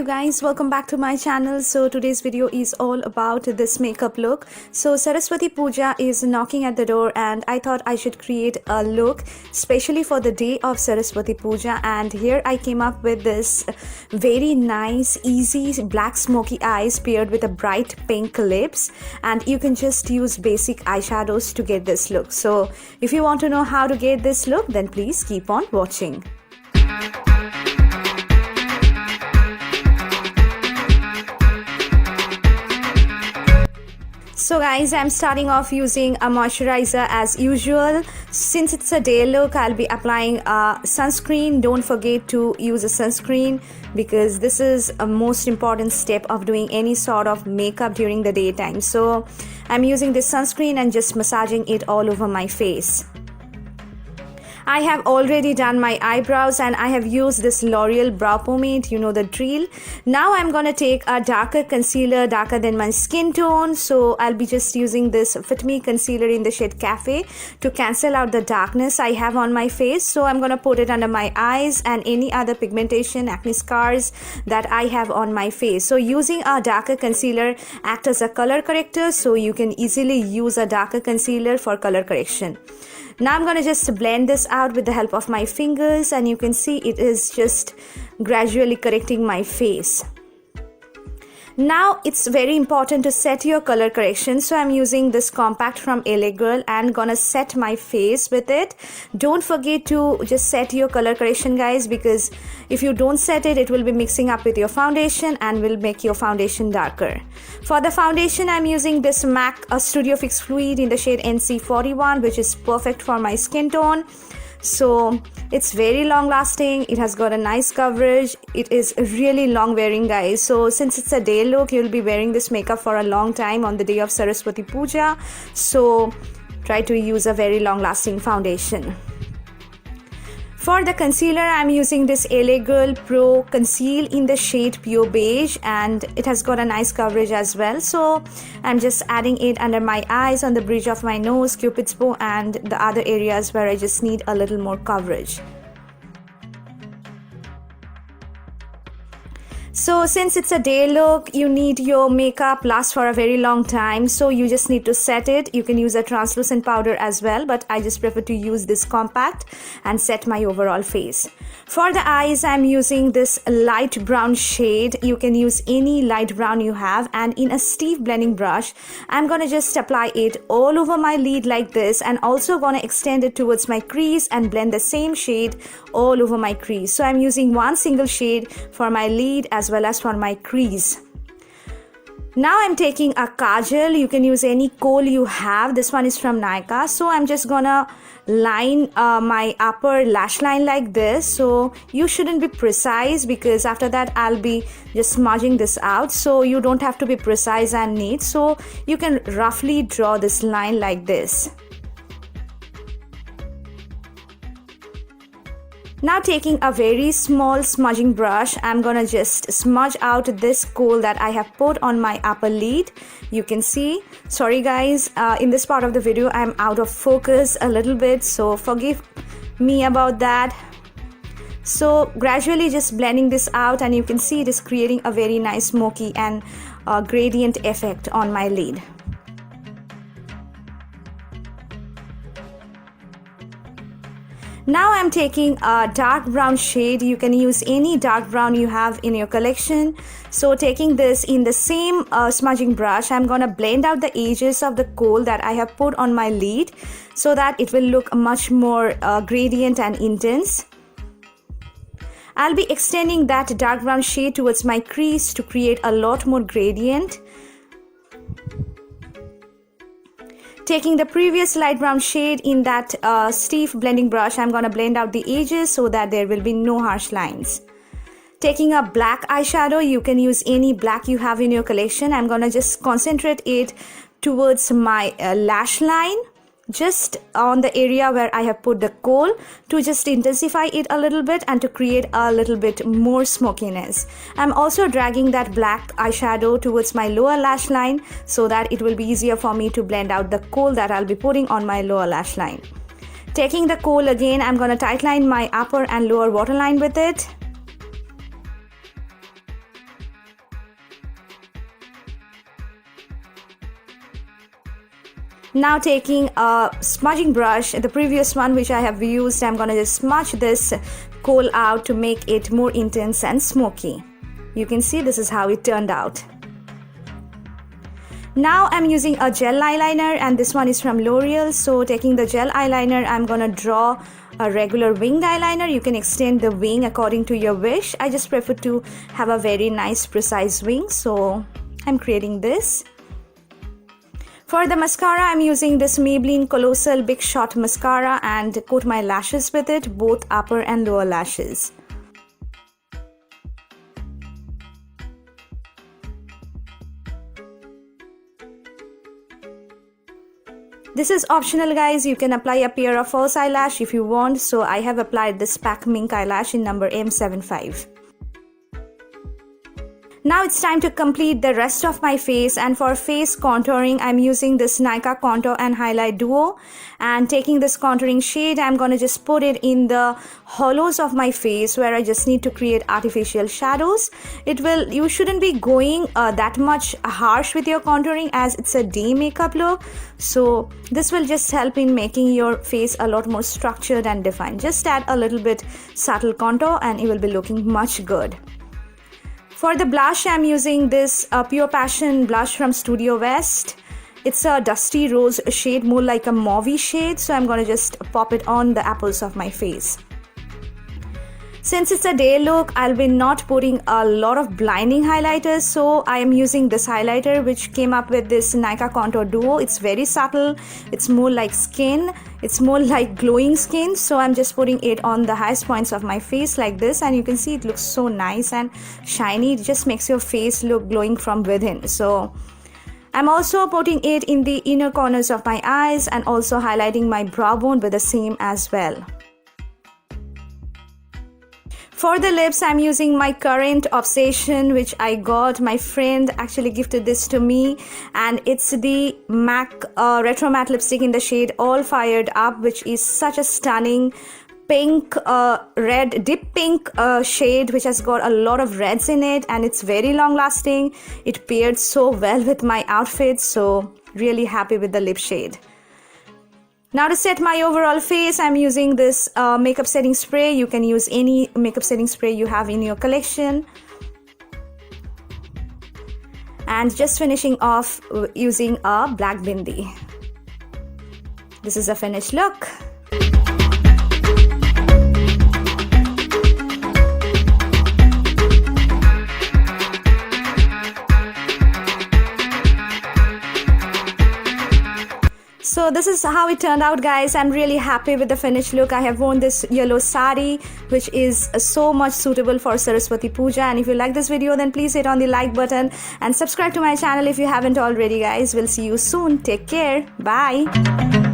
guys, welcome back to my channel. So today's video is all about this makeup look. So Saraswati Puja is knocking at the door and I thought I should create a look specially for the day of Saraswati Puja, and here I came up with this very nice easy black smoky eyes paired with a bright pink lips, and you can just use basic eyeshadows to get this look. So if you want to know how to get this look, then please keep on watching. So guys, I'm starting off using a moisturizer as usual. Since it's a day look, I'll be applying a sunscreen. Don't forget to use a sunscreen because this is a most important step of doing any sort of makeup during the daytime. So I'm using this sunscreen and just massaging it all over my face. I have already done my eyebrows and I have used this L'Oreal brow pomade, you know the drill. Now I'm gonna take a darker concealer, darker than my skin tone. So I'll be just using this Fit Me concealer in the shade Cafe to cancel out the darkness I have on my face. So I'm gonna put it under my eyes and any other pigmentation, acne scars that I have on my face. So using a darker concealer acts as a color corrector, so you can easily use a darker concealer for color correction. Now I'm going to just blend this out with the help of my fingers, and you can see it is just gradually correcting my face. Now it's very important to set your color correction, so I'm using this compact from LA Girl and gonna set my face with it. Don't forget to just set your color correction, guys, because if you don't set it, it will be mixing up with your foundation and will make your foundation darker. For the foundation, I'm using this MAC Studio Fix Fluid in the shade NC41, which is perfect for my skin tone. So it's very long lasting, it has got a nice coverage, it is really long wearing, guys. So since it's a day look, you'll be wearing this makeup for a long time on the day of Saraswati Puja, so try to use a very long lasting foundation. For the concealer, I'm using this LA Girl Pro Conceal in the shade Pure Beige, and it has got a nice coverage as well. So I'm just adding it under my eyes, on the bridge of my nose, Cupid's bow, and the other areas where I just need a little more coverage. So since it's a day look, you need your makeup last for a very long time, so you just need to set it. You can use a translucent powder as well, but I just prefer to use this compact and set my overall face. For the eyes, I'm using this light brown shade. You can use any light brown you have, and in a stiff blending brush, I'm gonna just apply it all over my lid like this, and also gonna extend it towards my crease and blend the same shade all over my crease. So I'm using one single shade for my lid as well as for my crease. Now I'm taking a kajal. You can use any kohl you have. This one is from NYKAA. So I'm just gonna line my upper lash line like this. So you shouldn't be precise because after that I'll be just smudging this out. So you don't have to be precise and neat. So you can roughly draw this line like this. Now taking a very small smudging brush, I'm gonna just smudge out this kohl that I have put on my upper lid. You can see, sorry guys, in this part of the video I'm out of focus a little bit, so forgive me about that. So gradually just blending this out, and you can see it is creating a very nice smoky and gradient effect on my lid. Now I'm taking a dark brown shade. You can use any dark brown you have in your collection. So taking this in the same smudging brush, I'm gonna blend out the edges of the kohl that I have put on my lid so that it will look much more gradient and intense. I'll be extending that dark brown shade towards my crease to create a lot more gradient. Taking the previous light brown shade in that stiff blending brush, I'm gonna blend out the edges so that there will be no harsh lines. Taking a black eyeshadow, you can use any black you have in your collection. I'm gonna just concentrate it towards my lash line, just on the area where I have put the kohl, to just intensify it a little bit and to create a little bit more smokiness. I'm also dragging that black eyeshadow towards my lower lash line so that it will be easier for me to blend out the kohl that I'll be putting on my lower lash line. Taking the kohl again, I'm gonna tightline my upper and lower waterline with it. Now taking a smudging brush, the previous one which I have used, I'm gonna just smudge this kohl out to make it more intense and smoky. You can see this is how it turned out. Now I'm using a gel eyeliner, and this one is from L'Oreal. So taking the gel eyeliner, I'm gonna draw a regular winged eyeliner. You can extend the wing according to your wish. I just prefer to have a very nice precise wing, so I'm creating this. For the mascara, I'm using this Maybelline Colossal Big Shot Mascara and coat my lashes with it, both upper and lower lashes. This is optional, guys. You can apply a pair of false eyelash if you want. So I have applied this Pack Mink eyelash in number M75. Now it's time to complete the rest of my face, and for face contouring I'm using this NYKAA Contour and Highlight Duo, and taking this contouring shade I'm gonna just put it in the hollows of my face where I just need to create artificial shadows. You shouldn't be going that much harsh with your contouring as it's a day makeup look, so this will just help in making your face a lot more structured and defined. Just add a little bit subtle contour and it will be looking much good. For the blush, I'm using this Pure Passion blush from Studio West. It's a dusty rose shade, more like a mauvey shade, so I'm going to just pop it on the apples of my face. Since it's a day look, I'll be not putting a lot of blinding highlighters, so I am using this highlighter which came up with this NYKAA Contour Duo. It's very subtle, it's more like skin, it's more like glowing skin, so I'm just putting it on the highest points of my face like this, and you can see it looks so nice and shiny. It just makes your face look glowing from within. So I'm also putting it in the inner corners of my eyes and also highlighting my brow bone with the same as well. For the lips, I'm using my current obsession, which I got. My friend actually gifted this to me, and it's the MAC Retro Matte lipstick in the shade All Fired Up, which is such a stunning pink, red, deep pink shade, which has got a lot of reds in it, and it's very long lasting. It paired so well with my outfit, so really happy with the lip shade. Now to set my overall face, I'm using this makeup setting spray. You can use any makeup setting spray you have in your collection. And just finishing off using a black bindi. This is a finished look. So this is how it turned out, guys. I'm really happy with the finished look. I have worn this yellow sari, which is so much suitable for Saraswati Puja. And if you like this video, then please hit on the like button and subscribe to my channel if you haven't already, guys. We'll see you soon. Take care. Bye.